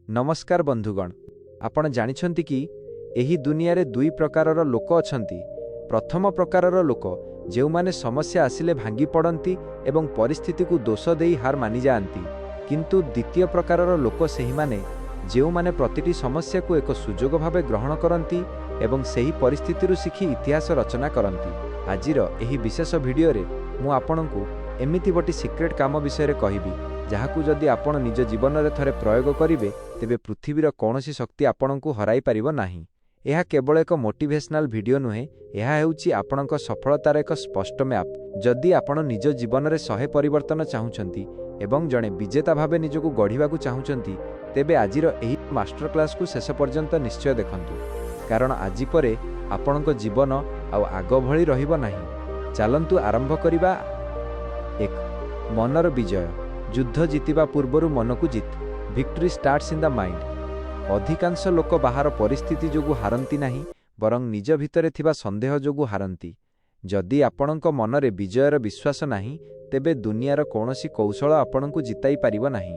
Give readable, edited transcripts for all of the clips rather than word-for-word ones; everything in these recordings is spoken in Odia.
नमस्कार बंधुगण, आपण जानिछंती कि एही दुनिया दुई प्रकारर लोक अछंती। प्रथम प्रकारर लोक जेउ माने समस्या आसिले भांगी पड़ती एवं परिस्थिति को दोष देई हार मानि जाती, किंतु द्वितीय प्रकारर लोक सेही माने जेउ माने प्रतिटी समस्या को एक सुजोग भावे ग्रहण करती एवं सेही परिस्थिति शिखी इतिहास रचना करती। आजिर एही विशेष भिडियो रे मु आपनकु एमिति गोटे सिक्रेट काम विषय कहबी, जहाकु जदि आपण निज जीवन में थरे प्रयोग करिवे तेबे पृथ्वीर कौनसी शक्ति आपणको हराई पारिबो नाही। यह केवल एक मोटिवेशनल वीडियो नुहे, यह हेउची आपणक सफलतार एक स्पष्ट मैप। जदि आपण निज जीवन में 100 परिवर्तन चाहुचंती एवं जड़े विजेता भावे निजको गढ़िबाकु चाहुचंती, तेबे आजिर एही मास्टर क्लास को शेष पर्यंत निश्चय देखंतु, कारण आजि परे आपणक जीवन आग भली रहिबो नाही। चलंतु आरंभ करिबा। 1 मनर विजय। युद्ध जीतिबा पूर्वरु मन को जीत। Victory starts in the mind. अधिकांश लोक बाहर परिस्थिति जोगु हारंती नाही, बरं निज भितरे थिबा संदेह जोगु हारंती। जदि आपणक मनरे विजयर विश्वास नाही, तेबे दुनियार कौनसी कौशल आपणको जिताई पारिबो नाही।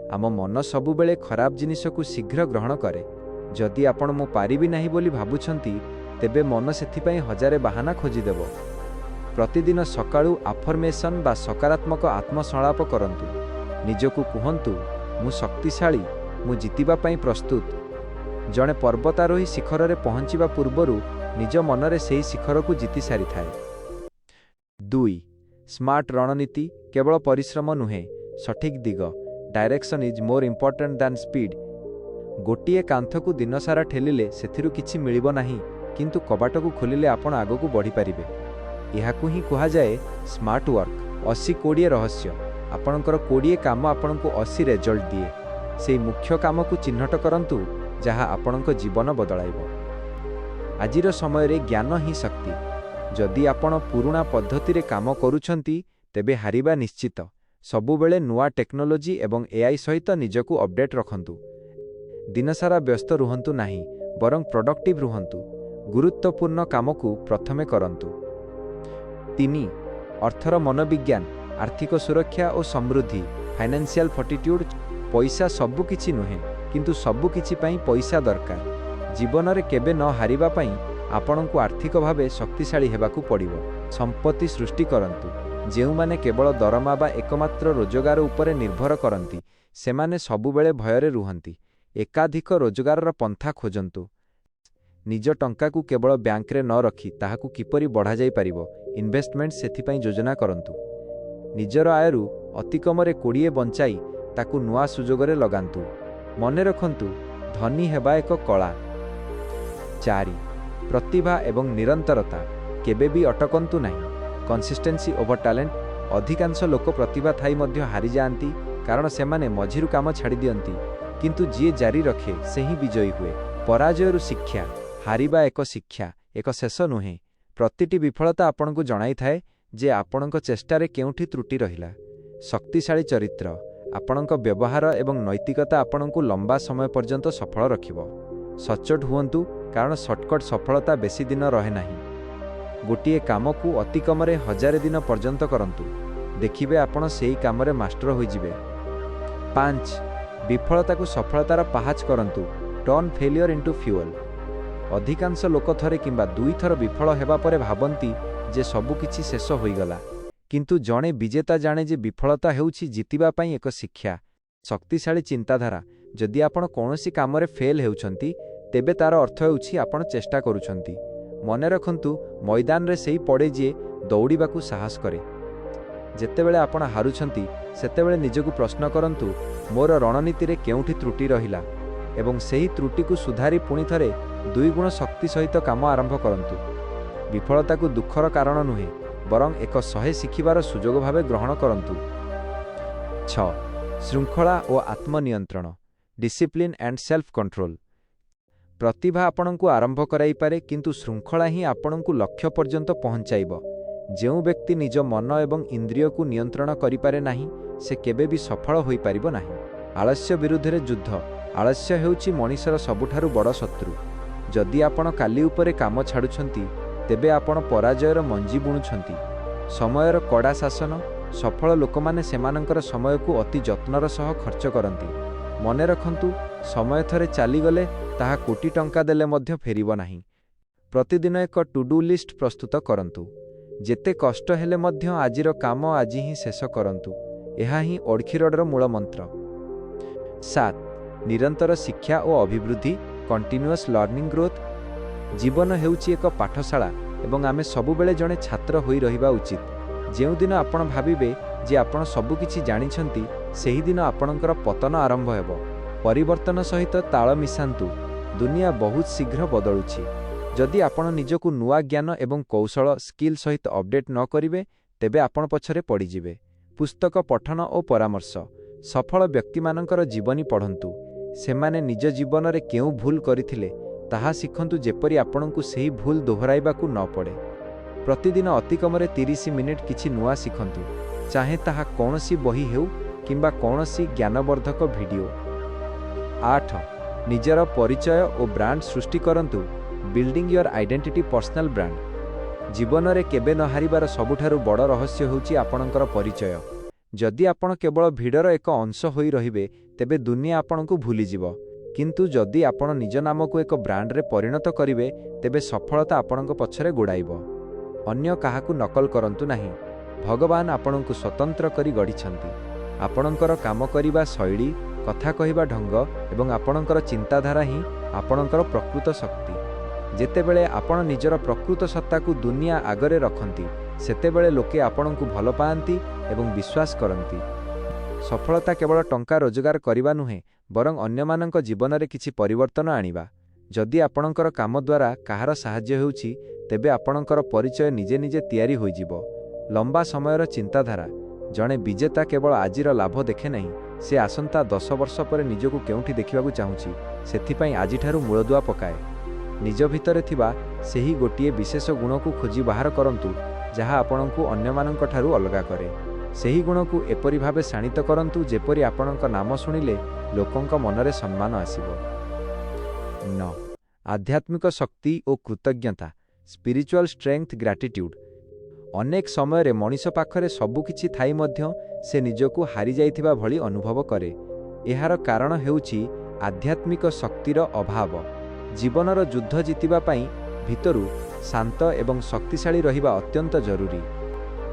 आम मन सबुबेले खराब जिनिसकु शीघ्र ग्रहण करे। जदि आपण मु पारिबी नाही बोली भाबुछंती, तेबे मन सेथिपई हजारे बहाना खोजिदेव। प्रतिदिन सकाळू आफर्मेशन बा सकारात्मक आत्मसंलाप करंतु। निजकु कुहंतु, मु शक्तिशाली, मु जितिबा पई प्रस्तुत। जणे पर्वतारोही शिखर रे पहुंचिबा पूर्वरु निज मनरे सेही शिखर को जीति सारी थाए। 2 स्मार्ट रणनीति। केवल परिश्रम नुहे, सठिक दिग। Direction is more important than speed. गोटिए कांथ को दिन सारा ठेलिले सेथिरु किछि मिलिबो नाही, किंतु कबाट को खोलिले आपण आगो को बढ़ी पारिबे। यहाकु ही कहा जाए स्मार्ट वर्क। 80-20 रहस्य। आपणकर 20 काम आपणको 80 रिजल्ट दिए। से मुख्य काम को चिन्हट करंतु, जहा आपणको जीवन बदलाइबो। आजिर समय रे ज्ञान ही शक्ति। जदि आपण पुराना पद्धति रे काम करूछंती, तेबे हारिबा निश्चित। सबुबेले नुआ टेक्नोलोजी एवं एआई सहित निजकु अपडेट रखंतु। दिन सारा व्यस्त रुहंतु नाही, बरं प्रोडक्टिव रुहंतु। गुरुत्वपूर्ण काम को प्रथमे करंतु। 3 अर्थर मनोविज्ञान। आर्थिक सुरक्षा और समृद्धि। फाइनेंशियल फर्टिट्यूड। पैसा सबु किछि नुहे, किंतु सबु किछि पई पैसा दरकार। जीवन रे केबे न हारिबा पई आपणको आर्थिक भावे शक्तिशाली हेबाकू पड़िबो। संपत्ति सृष्टि करंतु। जेउ माने केवल दरमा बा एकमात्र रोजगार उपरे निर्भर करंती, सेमाने सबुबेले भयरे रुहंती। एकाधिक रोजगारर पंथा खोजंतु। निज टंका को केवल बैंक रे न रखी ताहाकू किपरि बढ़ा जाई पारिबो, इन्वेस्टमेंट सेथिपई योजना करंतु। निजर आयरु अतिकमरे 20 बंचाई ताकू नुआ सुजोगरे लगांतु। मने रखंतु, धनी हेबा एक कला। 4 प्रतिभा एवं निरंतरता। केबे भी अटकंतु नाही। Consistency over talent. अधिकांश लोक प्रतिभा थाई मध्य हारि जांती, कारण सेमाने मझिरु काम छाड़ी दियंती, किंतु जे जारी रखे से ही विजयी हुए। पराजयरु शिक्षा। हारिबा एक शिक्षा, एक शेष नुहे। प्रतिटी विफलता आपनकु जणाई थाए जे आपनक चेष्टारे केउठी त्रुटि रहिला। शक्तिशाली चरित्र। आपनक व्यवहार एवं नैतिकता आपनकु लंबा समय पर्यंत सफल रखिबो। सचोट हुअंतु, कारण शॉर्टकट सफलता बेसी दिन रहे नाही। गोटिए काम को अति कमरे 1000 दिन पर्यंत करंतु। देखिबे आपण सेही कामरे मास्टर होई जिवे। 5 विफलता को सफलतार पाहाच करंतु। Turn failure into fuel. अधिकांश लोक थरे किंबा 2 थर विफल हेबा परे भाबंती जे सबु किछि शेष होईगला, किंतु जणे विजेता जाने जे विफलता हेउछि जितिबा पई एक शिक्षा। शक्तिशाली चिंताधारा। जदि आपण कोनोसी कामरे फेल हेउछंती, तेबे तार अर्थ हेउछि आपण चेष्टा करूछंती। मने रखंतु, मैदान रे सेही पड़े जे दौड़ीबाकू साहस करे। जेतेबेले आपण हारुछंती, सेतेबेले निजकु प्रश्न करंतु, मोर रणनीति रे केउठी त्रुटि रहिला, एवं सेही त्रुटि को सुधारी पुणी थरे 2 गुण शक्ति सहित काम आरंभ करंतु। विफलता को दुखर कारण नुहे, बरं एक 100 शिखिबार सुजोग भावे ग्रहण करंतु। 6 श्रृंखला और आत्मनियंत्रण। Discipline and self control. प्रतिभा आपणको आरंभ कराई पारे, किंतु श्रृंखला ही आपणको लक्ष्य पर्यंत पहुंचाइबो। जेउ व्यक्ति निज मन एवं इंद्रिय को नियंत्रण करि पारे नाही, से केबे भी सफल होई पारिबो नाही। आलस्य विरुद्ध रे युद्ध। आलस्य हेउछि मनीषर सबुठारु बड़ शत्रु। जदि आपण काली उपरे काम छाडुछंती, तेबे आपण पराजयर मंजी बुणुछंती। समयर कड़ा शासन। सफल लोकमाने सेमानंकर समय को अति जत्नर सह खर्च करती। मने रखंतु ସମୟ ଥରେ ଚାଲିଗଲେ ତାହା କୋଟି ଟଙ୍କା ଦେଲେ ମଧ୍ୟ ଫେରିବ ନାହିଁ। ପ୍ରତିଦିନ ଏକ ଟୁ ଡୁ ଲିଷ୍ଟ ପ୍ରସ୍ତୁତ କରନ୍ତୁ। ଯେତେ କଷ୍ଟ ହେଲେ ମଧ୍ୟ ଆଜିର କାମ ଆଜି ହିଁ ଶେଷ କରନ୍ତୁ। ଏହା ହିଁ ଅଡ଼ଖିରଡ଼ର ମୂଳ ମନ୍ତ୍ର। 7. ନିରନ୍ତର ଶିକ୍ଷା ଓ ଅଭିବୃଦ୍ଧି କଣ୍ଟିନ୍ୟୁଅସ୍ ଲର୍ଣ୍ଣିଂ ଗ୍ରୋଥ୍। ଜୀବନ ହେଉଛି ଏକ ପାଠଶାଳା ଏବଂ ଆମେ ସବୁବେଳେ ଜଣେ ଛାତ୍ର ହୋଇ ରହିବା ଉଚିତ। ଯେଉଁଦିନ ଆପଣ ଭାବିବେ ଯେ ଆପଣ ସବୁକିଛି ଜାଣିଛନ୍ତି, ସେହିଦିନ ଆପଣଙ୍କର ପତନ ଆରମ୍ଭ ହେବ। ପରିବର୍ତ୍ତନ ସହିତ ତାଳ ମିଶାନ୍ତୁ। ଦୁନିଆ ବହୁତ ଶୀଘ୍ର ବଦଳୁଛି। ଯଦି ଆପଣ ନିଜକୁ ନୂଆ ଜ୍ଞାନ ଏବଂ କୌଶଳ ସ୍କିଲ୍ ସହିତ ଅପଡେଟ୍ ନ କରିବେ, ତେବେ ଆପଣ ପଛରେ ପଡ଼ିଯିବେ। ପୁସ୍ତକ ପଠନ ଓ ପରାମର୍ଶ। ସଫଳ ବ୍ୟକ୍ତିମାନଙ୍କର ଜୀବନୀ ପଢ଼ନ୍ତୁ। ସେମାନେ ନିଜ ଜୀବନରେ କେଉଁ ଭୁଲ କରିଥିଲେ ତାହା ଶିଖନ୍ତୁ, ଯେପରି ଆପଣଙ୍କୁ ସେହି ଭୁଲ ଦୋହରାଇବାକୁ ନ ପଡ଼େ। ପ୍ରତିଦିନ ଅତିକମରେ 30 ମିନିଟ୍ କିଛି ନୂଆ ଶିଖନ୍ତୁ, ଚାହେଁ ତାହା କୌଣସି ବହି ହେଉ କିମ୍ବା କୌଣସି ଜ୍ଞାନବର୍ଦ୍ଧକ ଭିଡ଼ିଓ। 8. ନିଜର ପରିଚୟ ଓ ବ୍ରାଣ୍ଡ ସୃଷ୍ଟି କରନ୍ତୁ। Building your identity personal brand. ଜୀବନରେ କେବେ ନ ହାରିବାର ସବୁଠାରୁ ବଡ଼ ରହସ୍ୟ ହେଉଛି ଆପଣଙ୍କର ପରିଚୟ। ଯଦି ଆପଣ କେବଳ ଭିଡ଼ର ଏକ ଅଂଶ ହୋଇ ରହିବେ, ତେବେ ଦୁନିଆ ଆପଣଙ୍କୁ ଭୁଲିଯିବ। କିନ୍ତୁ ଯଦି ଆପଣ ନିଜ ନାମକୁ ଏକ ବ୍ରାଣ୍ଡରେ ପରିଣତ କରିବେ, ତେବେ ସଫଳତା ଆପଣଙ୍କ ପଛରେ ଗୋଡ଼ାଇବ। ଅନ୍ୟ କାହାକୁ ନକଲ କରନ୍ତୁ ନାହିଁ। ଭଗବାନ ଆପଣଙ୍କୁ ସ୍ୱତନ୍ତ୍ର କରି ଗଢ଼ିଛନ୍ତି। ଆପଣଙ୍କର କାମ କରିବା ଶୈଳୀ, କଥା କହିବା ଢଙ୍ଗ ଏବଂ ଆପଣଙ୍କର ଚିନ୍ତାଧାରା ହିଁ ଆପଣଙ୍କର ପ୍ରକୃତ ଶକ୍ତି। ଯେତେବେଳେ ଆପଣ ନିଜର ପ୍ରକୃତ ସତ୍ତାକୁ ଦୁନିଆ ଆଗରେ ରଖନ୍ତି, ସେତେବେଳେ ଲୋକେ ଆପଣଙ୍କୁ ଭଲ ପାଆନ୍ତି ଏବଂ ବିଶ୍ୱାସ କରନ୍ତି। ସଫଳତା କେବଳ ଟଙ୍କା ରୋଜଗାର କରିବା ନୁହେଁ, ବରଂ ଅନ୍ୟମାନଙ୍କ ଜୀବନରେ କିଛି ପରିବର୍ତ୍ତନ ଆଣିବା। ଯଦି ଆପଣଙ୍କର କାମ ଦ୍ୱାରା କାହାର ସାହାଯ୍ୟ ହେଉଛି, ତେବେ ଆପଣଙ୍କର ପରିଚୟ ନିଜେ ନିଜେ ତିଆରି ହୋଇଯିବ। ଲମ୍ବା ସମୟର ଚିନ୍ତାଧାରା। ଜଣେ ବିଜେତା କେବଳ ଆଜିର ଲାଭ ଦେଖେ ନାହିଁ, ସେ ଆସନ୍ତା 10 ବର୍ଷ ପରେ ନିଜକୁ କେଉଁଠି ଦେଖିବାକୁ ଚାହୁଁଛି, ସେଥିପାଇଁ ଆଜିଠାରୁ ମୂଳଦୁଆ ପକାଏ। ନିଜ ଭିତରେ ଥିବା ସେହି ଗୋଟିଏ ବିଶେଷ ଗୁଣକୁ ଖୋଜି ବାହାର କରନ୍ତୁ, ଯାହା ଆପଣଙ୍କୁ ଅନ୍ୟମାନଙ୍କଠାରୁ ଅଲଗା କରେ। ସେହି ଗୁଣକୁ ଏପରି ଭାବେ ଶାଣିତ କରନ୍ତୁ, ଯେପରି ଆପଣଙ୍କ ନାମ ଶୁଣିଲେ ଲୋକଙ୍କ ମନରେ ସମ୍ମାନ ଆସିବ। 9. ଆଧ୍ୟାତ୍ମିକ ଶକ୍ତି ଓ କୃତଜ୍ଞତା ସ୍ପିରିଚୁଆଲ ଷ୍ଟ୍ରେଙ୍ଗଥ୍ ଗ୍ରାଟିଟ୍ୟୁଡ୍। ଅନେକ ସମୟରେ ମଣିଷ ପାଖରେ ସବୁକିଛି ଥାଇ ମଧ୍ୟ ସେ ନିଜକୁ ହାରିଯାଇଥିବା ଭଳି ଅନୁଭବ କରେ। ଏହାର କାରଣ ହେଉଛି ଆଧ୍ୟାତ୍ମିକ ଶକ୍ତିର ଅଭାବ। ଜୀବନର ଯୁଦ୍ଧ ଜିତିବା ପାଇଁ ଭିତରୁ ଶାନ୍ତ ଏବଂ ଶକ୍ତିଶାଳୀ ରହିବା ଅତ୍ୟନ୍ତ ଜରୁରୀ।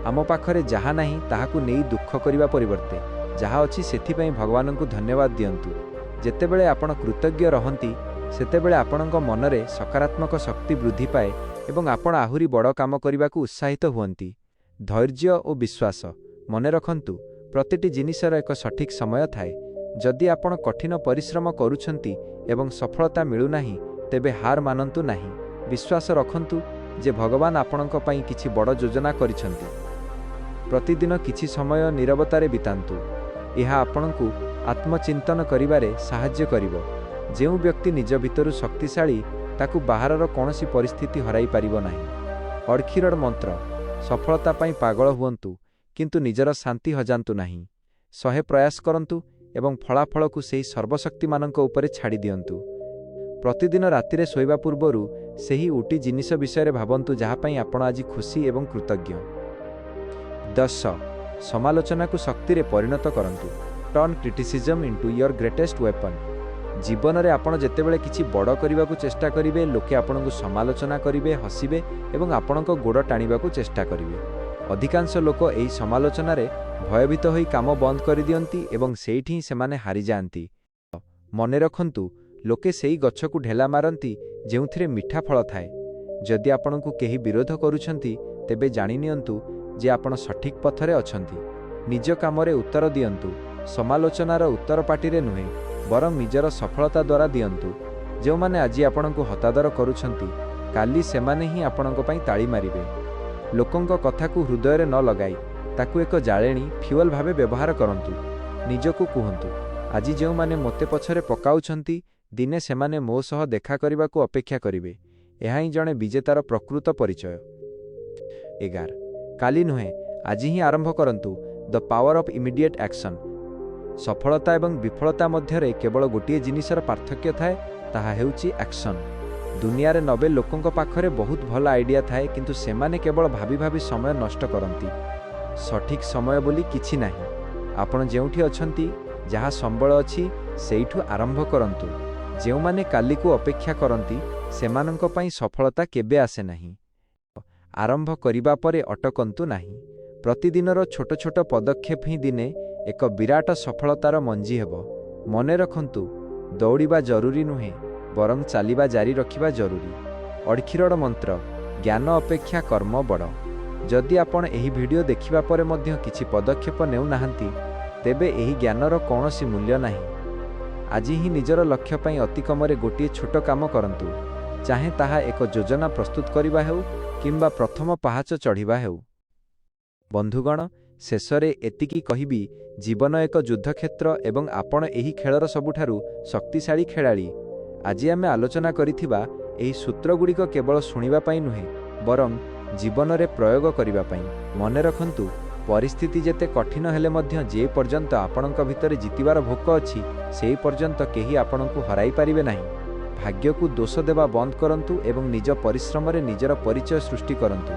ଆମ ପାଖରେ ଯାହା ନାହିଁ ତାହାକୁ ନେଇ ଦୁଃଖ କରିବା ପରିବର୍ତ୍ତେ ଯାହା ଅଛି ସେଥିପାଇଁ ଭଗବାନଙ୍କୁ ଧନ୍ୟବାଦ ଦିଅନ୍ତୁ। ଯେତେବେଳେ ଆପଣ କୃତଜ୍ଞ ରହନ୍ତି, ସେତେବେଳେ ଆପଣଙ୍କ ମନରେ ସକାରାତ୍ମକ ଶକ୍ତି ବୃଦ୍ଧି ପାଏ ଏବଂ ଆପଣ ଆହୁରି ବଡ଼ କାମ କରିବାକୁ ଉତ୍ସାହିତ ହୁଅନ୍ତି। ଧୈର୍ଯ୍ୟ ଓ ବିଶ୍ୱାସ। ମନେ ରଖନ୍ତୁ, ପ୍ରତିଟି ଜିନିଷର ଏକ ସଠିକ୍ ସମୟ ଥାଏ। ଯଦି ଆପଣ କଠିନ ପରିଶ୍ରମ କରୁଛନ୍ତି ଏବଂ ସଫଳତା ମିଳୁନାହିଁ, ତେବେ ହାର ମାନନ୍ତୁ ନାହିଁ। ବିଶ୍ୱାସ ରଖନ୍ତୁ ଯେ ଭଗବାନ ଆପଣଙ୍କ ପାଇଁ କିଛି ବଡ଼ ଯୋଜନା କରିଛନ୍ତି। ପ୍ରତିଦିନ କିଛି ସମୟ ନୀରବତାରେ ବିତାନ୍ତୁ। ଏହା ଆପଣଙ୍କୁ ଆତ୍ମଚିନ୍ତନ କରିବାରେ ସାହାଯ୍ୟ କରିବ। ଯେଉଁ ବ୍ୟକ୍ତି ନିଜ ଭିତରୁ ଶକ୍ତିଶାଳୀ, ତାକୁ ବାହାରର କୌଣସି ପରିସ୍ଥିତି ହରାଇ ପାରିବ ନାହିଁ। ଅଡ଼ଖିରଡ଼ ମନ୍ତ୍ର। ସଫଳତା ପାଇଁ ପାଗଳ ହୁଅନ୍ତୁ, କିନ୍ତୁ ନିଜର ଶାନ୍ତି ହଜାନ୍ତୁ ନାହିଁ। 100 ପ୍ରୟାସ କରନ୍ତୁ ଏବଂ ଫଳାଫଳକୁ ସେହି ସର୍ବଶକ୍ତିମାନଙ୍କ ଉପରେ ଛାଡ଼ି ଦିଅନ୍ତୁ। ପ୍ରତିଦିନ ରାତିରେ ଶୋଇବା ପୂର୍ବରୁ ସେହି ଉଟି ଜିନିଷ ବିଷୟରେ ଭାବନ୍ତୁ, ଯାହା ପାଇଁ ଆପଣ ଆଜି ଖୁସି ଏବଂ କୃତଜ୍ଞ। 10. ସମାଲୋଚନାକୁ ଶକ୍ତିରେ ପରିଣତ କରନ୍ତୁ। Turn criticism into your greatest weapon. ଜୀବନରେ ଆପଣ ଯେତେବେଳେ କିଛି ବଡ଼ କରିବାକୁ ଚେଷ୍ଟା କରିବେ, ଲୋକେ ଆପଣଙ୍କୁ ସମାଲୋଚନା କରିବେ, ହସିବେ ଏବଂ ଆପଣଙ୍କ ଗୋଡ଼ ଟାଣିବାକୁ ଚେଷ୍ଟା କରିବେ। ଅଧିକାଂଶ ଲୋକ ଏହି ସମାଲୋଚନାରେ ଭୟଭୀତ ହୋଇ କାମ ବନ୍ଦ କରିଦିଅନ୍ତି ଏବଂ ସେଇଠି ହିଁ ସେମାନେ ହାରିଯାଆନ୍ତି। ମନେ ରଖନ୍ତୁ, ଲୋକେ ସେହି ଗଛକୁ ଢେଲା ମାରନ୍ତି ଯେଉଁଥିରେ ମିଠା ଫଳ ଥାଏ। ଯଦି ଆପଣଙ୍କୁ କେହି ବିରୋଧ କରୁଛନ୍ତି, ତେବେ ଜାଣିନିଅନ୍ତୁ ଯେ ଆପଣ ସଠିକ୍ ପଥରେ ଅଛନ୍ତି। ନିଜ କାମରେ ଉତ୍ତର ଦିଅନ୍ତୁ। ସମାଲୋଚନାର ଉତ୍ତର ପାଟିରେ ନୁହେଁ, ବରଂ ନିଜର ସଫଳତା ଦ୍ୱାରା ଦିଅନ୍ତୁ। ଯେଉଁମାନେ ଆଜି ଆପଣଙ୍କୁ ହତାଦର କରୁଛନ୍ତି, କାଲି ସେମାନେ ହିଁ ଆପଣଙ୍କ ପାଇଁ ତାଳି ମାରିବେ। ଲୋକଙ୍କ କଥାକୁ ହୃଦୟରେ ନ ଲଗାଇ ତାକୁ ଏକ ଜାଳେଣୀ ଫ୍ୟୁଏଲ୍ ଭାବେ ବ୍ୟବହାର କରନ୍ତୁ। ନିଜକୁ କୁହନ୍ତୁ, ଆଜି ଯେଉଁମାନେ ମୋତେ ପଛରେ ପକାଉଛନ୍ତି, ଦିନେ ସେମାନେ ମୋ ସହ ଦେଖା କରିବାକୁ ଅପେକ୍ଷା କରିବେ। ଏହା ହିଁ ଜଣେ ବିଜେତାର ପ୍ରକୃତ ପରିଚୟ। 11. କାଲି ନୁହେଁ, ଆଜି ହିଁ ଆରମ୍ଭ କରନ୍ତୁ। The power of immediate action. ସଫଳତା ଏବଂ ବିଫଳତା ମଧ୍ୟରେ କେବଳ ଗୋଟିଏ ଜିନିଷର ପାର୍ଥକ୍ୟ ଥାଏ, ତାହା ହେଉଛି ଆକ୍ସନ୍। ଦୁନିଆରେ 90 ଲୋକଙ୍କ ପାଖରେ ବହୁତ ଭଲ ଆଇଡିଆ ଥାଏ, କିନ୍ତୁ ସେମାନେ କେବଳ ଭାବି ଭାବି ସମୟ ନଷ୍ଟ କରନ୍ତି। ସଠିକ୍ ସମୟ ବୋଲି କିଛି ନାହିଁ। ଆପଣ ଯେଉଁଠି ଅଛନ୍ତି, ଯାହା ସମ୍ବଳ ଅଛି ସେଇଠୁ ଆରମ୍ଭ କରନ୍ତୁ। ଯେଉଁମାନେ କାଲିକୁ ଅପେକ୍ଷା କରନ୍ତି ସେମାନଙ୍କ ପାଇଁ ସଫଳତା କେବେ ଆସେ ନାହିଁ। ଆରମ୍ଭ କରିବା ପରେ ଅଟକନ୍ତୁ ନାହିଁ। ପ୍ରତିଦିନର ଛୋଟ ଛୋଟ ପଦକ୍ଷେପ ହିଁ ଦିନେ ଏକ ବିରାଟ ସଫଳତାର ମଞ୍ଜି ହେବ। ମନେ ରଖନ୍ତୁ, ଦୌଡ଼ିବା ଜରୁରୀ ନୁହେଁ, ବରଂ ଚାଲିବା ଜାରି ରଖିବା ଜରୁରୀ। ଅଡ଼ଖିରଡ଼ ମନ୍ତ୍ର, ଜ୍ଞାନ ଅପେକ୍ଷା କର୍ମ ବଡ଼। ଯଦି ଆପଣ ଏହି ଭିଡ଼ିଓ ଦେଖିବା ପରେ ମଧ୍ୟ କିଛି ପଦକ୍ଷେପ ନେଉନାହାନ୍ତି, ତେବେ ଏହି ଜ୍ଞାନର କୌଣସି ମୂଲ୍ୟ ନାହିଁ। ଆଜି ହିଁ ନିଜର ଲକ୍ଷ୍ୟ ପାଇଁ ଅତି କମରେ ଗୋଟିଏ ଛୋଟ କାମ କରନ୍ତୁ। ଚାହେଁ ତାହା ଏକ ଯୋଜନା ପ୍ରସ୍ତୁତ କରିବା ହେଉ କିମ୍ବା ପ୍ରଥମ ପାହାଚ ଚଢ଼ିବା ହେଉ। ବନ୍ଧୁଗଣ, ଶେଷରେ ଏତିକି କହିବି, ଜୀବନ ଏକ ଯୁଦ୍ଧକ୍ଷେତ୍ର ଏବଂ ଆପଣ ଏହି ଖେଳର ସବୁଠାରୁ ଶକ୍ତିଶାଳୀ ଖେଳାଳି। ଆଜି ଆମେ ଆଲୋଚନା କରିଥିବା ଏହି ସୂତ୍ରଗୁଡ଼ିକ କେବଳ ଶୁଣିବା ପାଇଁ ନୁହେଁ, ବରଂ ଜୀବନରେ ପ୍ରୟୋଗ କରିବା ପାଇଁ। ମନେ ରଖନ୍ତୁ, ପରିସ୍ଥିତି ଯେତେ କଠିନ ହେଲେ ମଧ୍ୟ ଯେ ପର୍ଯ୍ୟନ୍ତ ଆପଣଙ୍କ ଭିତରେ ଜିତିବାର ଭୋକ ଅଛି, ସେହି ପର୍ଯ୍ୟନ୍ତ କେହି ଆପଣଙ୍କୁ ହରାଇ ପାରିବେ ନାହିଁ। ଭାଗ୍ୟକୁ ଦୋଷ ଦେବା ବନ୍ଦ କରନ୍ତୁ ଏବଂ ନିଜ ପରିଶ୍ରମରେ ନିଜର ପରିଚୟ ସୃଷ୍ଟି କରନ୍ତୁ।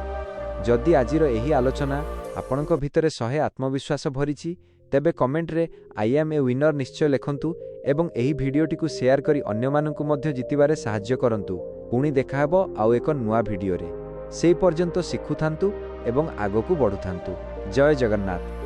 ଯଦି ଆଜିର ଏହି ଆଲୋଚନା ଆପଣଙ୍କ ଭିତରେ 100 ଆତ୍ମବିଶ୍ୱାସ ଭରିଛି, ତେବେ କମେଣ୍ଟରେ ଆଇ ଆମ୍ ଏ ୱିନର ନିଶ୍ଚୟ ଲେଖନ୍ତୁ ଏବଂ ଏହି ଭିଡ଼ିଓଟିକୁ ସେୟାର କରି ଅନ୍ୟମାନଙ୍କୁ ମଧ୍ୟ ଜିତିବାରେ ସାହାଯ୍ୟ କରନ୍ତୁ। ପୁଣି ଦେଖାହେବ ଆଉ ଏକ ନୂଆ ଭିଡ଼ିଓରେ। ସେହି ପର୍ଯ୍ୟନ୍ତ ଶିଖୁଥାନ୍ତୁ ଏବଂ ଆଗକୁ ବଢ଼ୁଥାନ୍ତୁ। ଜୟ ଜଗନ୍ନାଥ।